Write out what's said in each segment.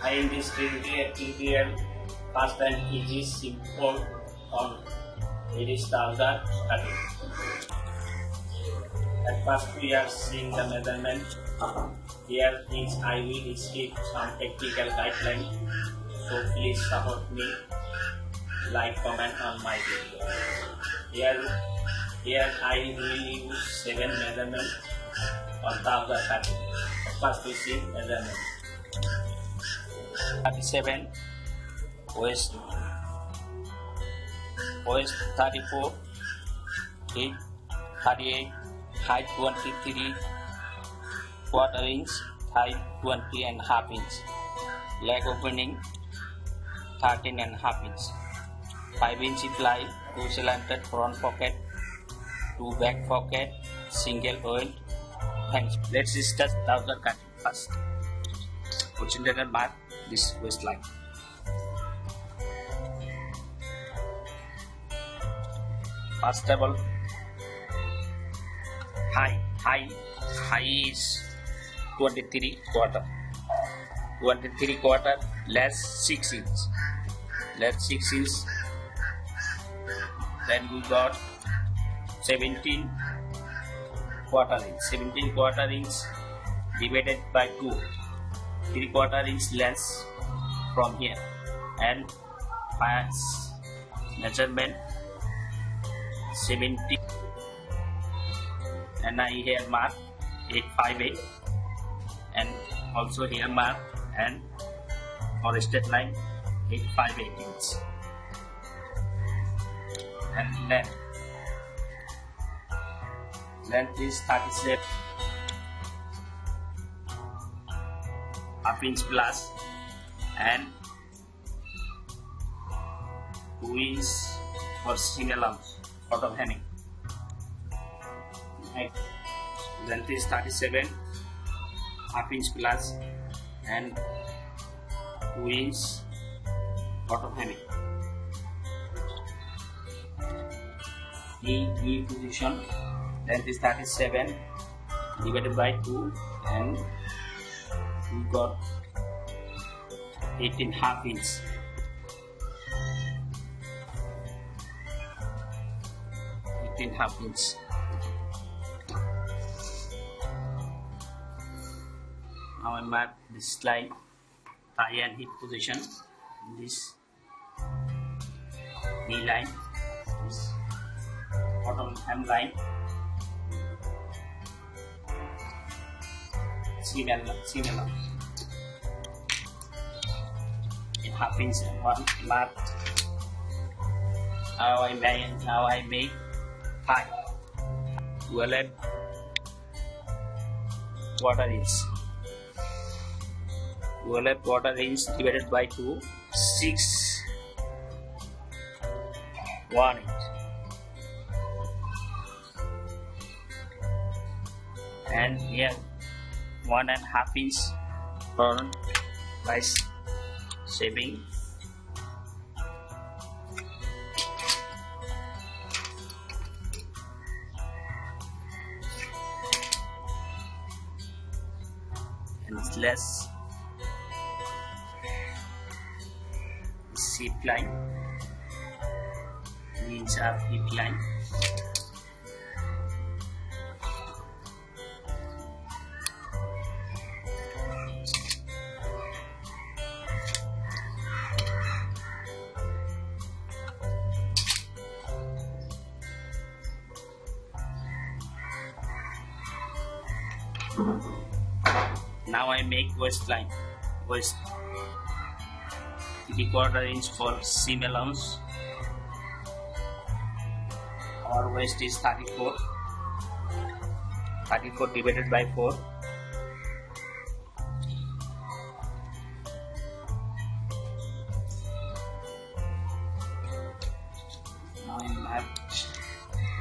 In this tutorial, fast and easy, simple on it is the cutting. At first we are seeing the measurement. Here is I will skip some technical guideline, so please support me, like, comment on my video. Here I will use 7 measurements on top of the cutting. First we see measurement. 37, waist 34, hip 38, height 23 quarter inch, height 20.5 inch, leg opening 13.5 inch, 5 inch ply, 2 slanted front pocket, 2 back pocket, single oil. Thanks. Let's start trouser cutting first. Consider mark this waistline. First of all, high is 23 quarter. 23 quarter less 6 inch. Less 6 inch. Then we got 17 quarter inch. 17 quarter inch divided by 2. 3/4 inch less from here, and pass measurement 70, and I here mark 858, and also here mark and for straight line 858 inch, and length is 37 half inch plus, and 2 inch for single arm out of hemming. Length is 37 half inch plus and 2 inch out of hemming. Knee position, length is 37 divided by 2, and we got 18.5 inch. Now I mark this line, thigh and hip position, this knee line, this bottom hem line, similar in half inch and 1 mark. How I make thigh 12 quarter inch. 12 quarter inch divided by 2, 6 1 inch, and here 1.5 inch front by shaping. And less hip line, means our hip line. Now I make waistline. Waist 3/4 inch for seam allowance. Our waist is 34. 34 divided by 4. Now I map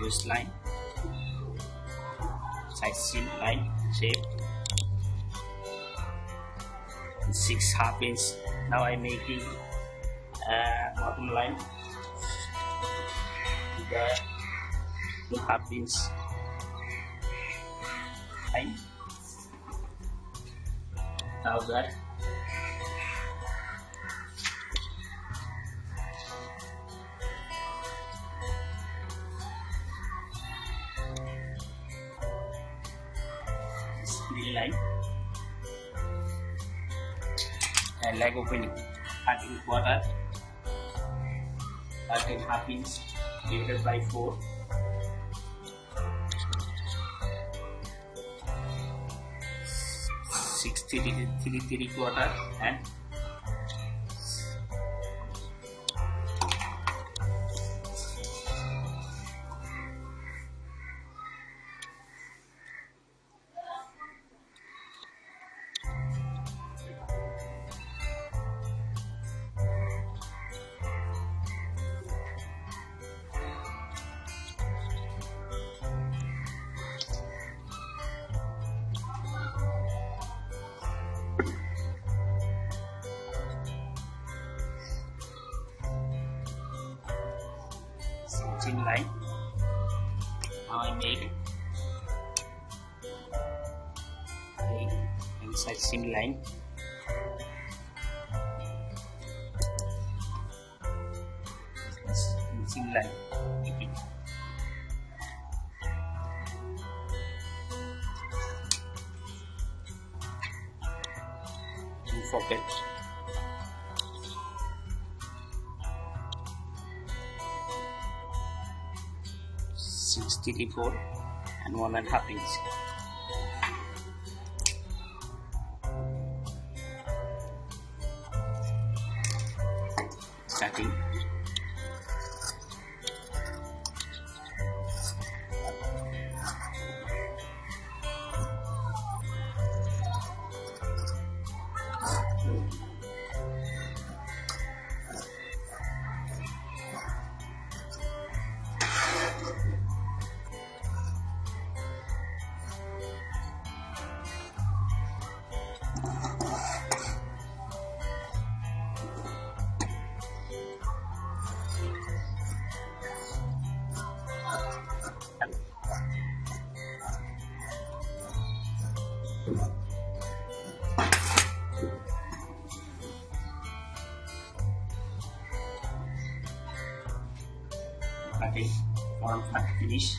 waistline, side seam line shape. 6.5 inch. Now I making bottom line, the 2.5 inch line. Now that green line, and leg opening 13 half inch divided by 4, 3/4 and 16 line. Now I make inside seam line. Seam line. Don't forget. .64 and 1.5 inch. Starting. Okay, one finish.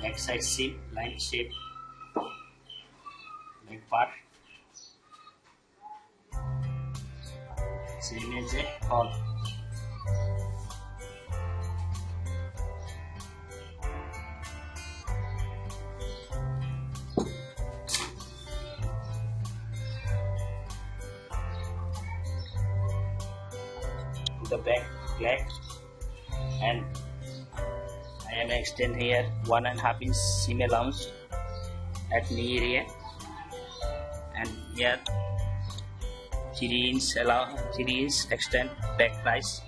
Next side seam line shape, leg part, same as a hole. The back leg, and I am extend here 1.5 inch seam allowance at knee area, and here 3 inch extend back rise.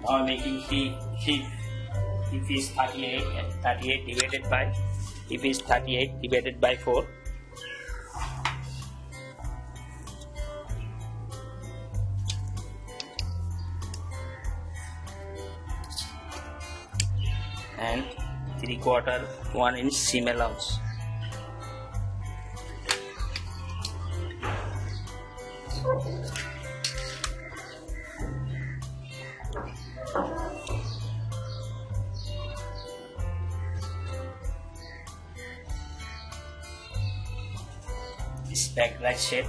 Now making hip is 38 and 38 divided by hip is 38 divided by 4. And 3/4 1 inch seam allowance. This backlash shape.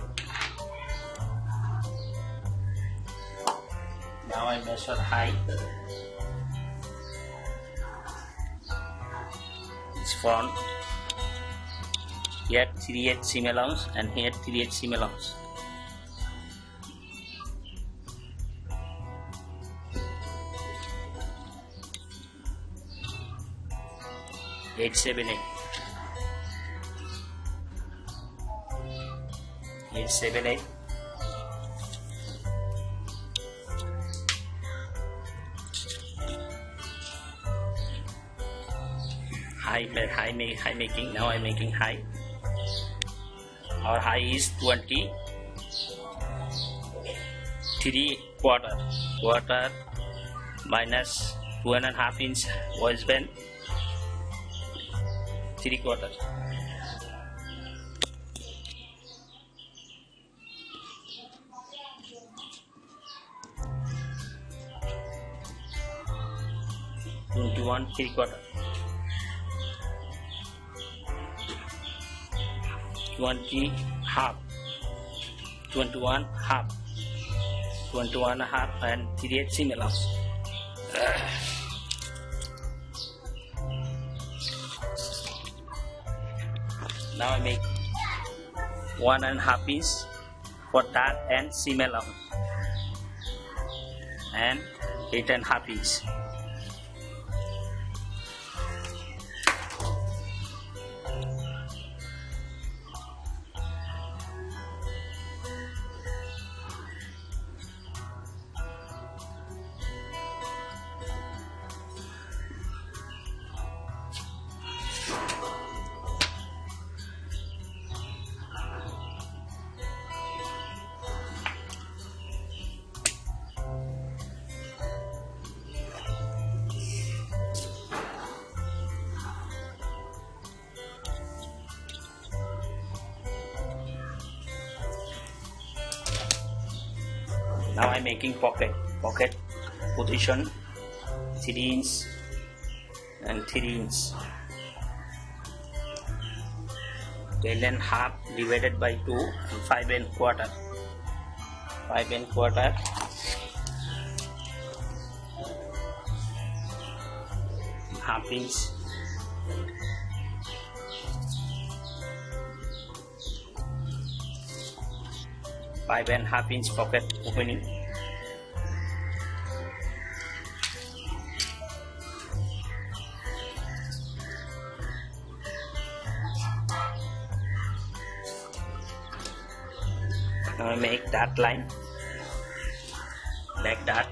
Now I measure height. It's front. Here 3/8 seam allowance and here 3/8 seam allowance. 878. 878. High making. Now I'm making high. Our high is 23 quarter minus 2.5 inch waistband, 3/4. Twenty-one 3/4. 20 half. 21 half. 21 half and 3/8 seam allowance. Now I make 1.5 inch for dart and seam allowance and 8.5 inch. Now I'm making pocket position 3 inch and 3 inch. Tail and half divided by 2 and 5.25. 5.25. Half inch. Five and half inch pocket opening. Now I make dart line, back dart,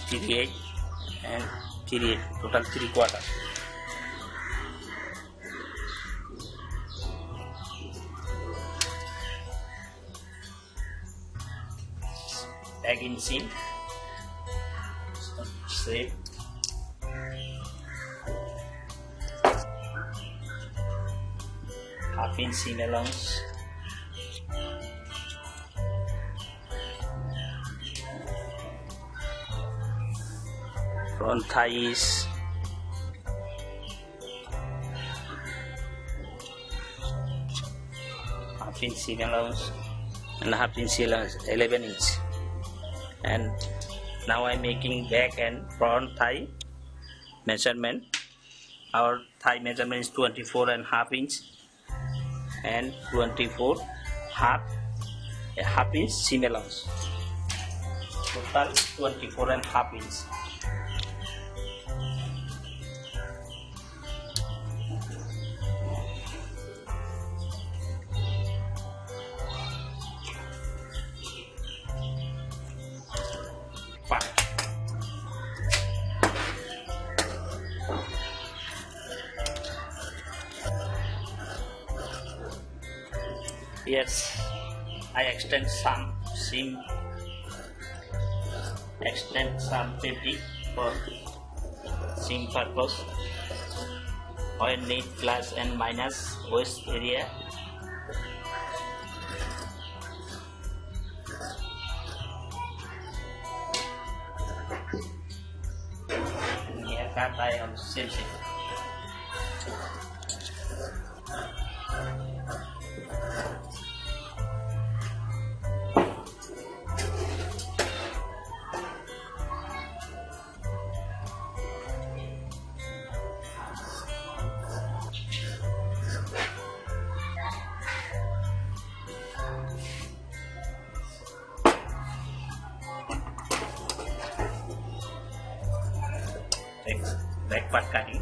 3/8 and 3/8, total 3/4. Back in seam, straight, half inch seam allowance, front thigh is half inch seam allowance and half inch seam allowance, 11 inch. And now I'm making back and front thigh measurement. Our thigh measurement is 24.5 inch and 24 half inch seam allowance. Total 24.5 inch. Yes, I extend some seam, extend some 50 for seam purpose. Or need plus and minus waist area. Here cut I am same. back part cutting.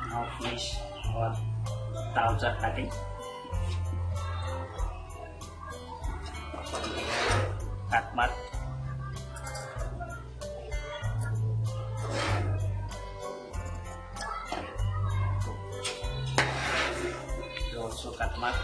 Now finish our trouser cutting. Cut mark. Also cut mark.